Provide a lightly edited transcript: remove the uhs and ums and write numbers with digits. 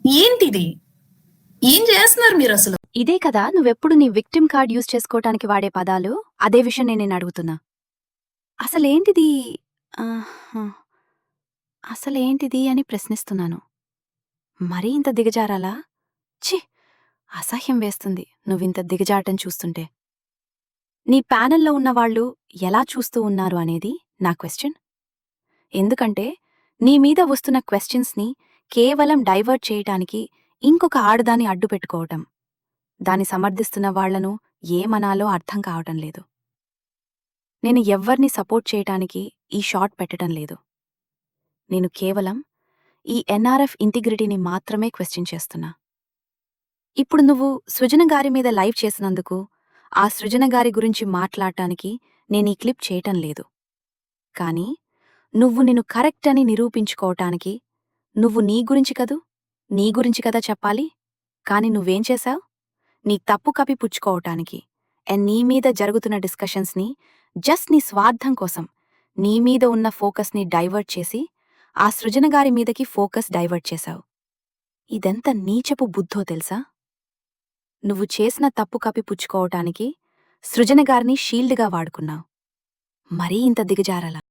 ఏంటిది? ఏం చేస్తున్నారు మీరసలు? ఇదే కదా నువ్వెప్పుడు నీ విక్టిమ్ కార్డ్ యూజ్ చేసుకోవటానికి వాడే పదాలు? అదే విషయం నేనడుగుతున్నా. అసలేంటిది ఆహా! అసలేంటిది అని ప్రశ్నిస్తున్నాను. మరీ ఇంత దిగజారాలా? ఛీ! అసహ్యం వేస్తుంది నువ్వింత దిగజారటం చూస్తుంటే. నీ ప్యానెల్‌లో ఉన్నవాళ్ళు ఎలా చూస్తూ ఉన్నారు అనేది నా క్వెషన్. ఎందుకంటే నీ మీద వస్తున్న క్వెషన్స్‌ని కేవలం డైవర్ట్ చేయటానికి ఇంకొక ఆడదాన్ని అడ్డుపెట్టుకోవటం. దాన్ని సమర్థిస్తున్న వాళ్లను ఏమనాలో అర్థం కావటం లేదు. నేను ఎవ్వర్ని సపోర్ట్ చేయటానికి ఈ షాట్ పెట్టటం లేదు. నేను కేవలం ఈ ఎన్ఆర్ఎఫ్ ఇంటిగ్రిటీని మాత్రమే క్వెశ్చన్ చేస్తున్నా. ఇప్పుడు నువ్వు సృజన గారి మీద లైవ్ చేసినందుకు, ఆ సృజన గారి గురించి మాట్లాడటానికి నేనీ క్లిప్ చేయటం లేదు. కానీ నువ్వు నిన్ను కరెక్ట్ అని నిరూపించుకోవటానికి, నువ్వు నీ గురించి కదా చెప్పాలి. కాని నువ్వేం చేశావ్? నీ తప్పు కప్పిపుచ్చుకోవటానికి నీ మీద జరుగుతున్న డిస్కషన్స్ని జస్ట్ నీ స్వార్థం కోసం నీ మీద ఉన్న ఫోకస్ని డైవర్ట్ చేసి ఆ సృజనగారి మీదకి ఫోకస్ డైవర్ట్ చేశావు. ఇదెంత నీచపు బుద్ధో తెలుసా? నువ్వు చేసిన తప్పు కప్పిపుచ్చుకోవటానికి సృజనగారిని షీల్డ్గా వాడుకున్నావు. మరీ ఇంత దిగజారలా?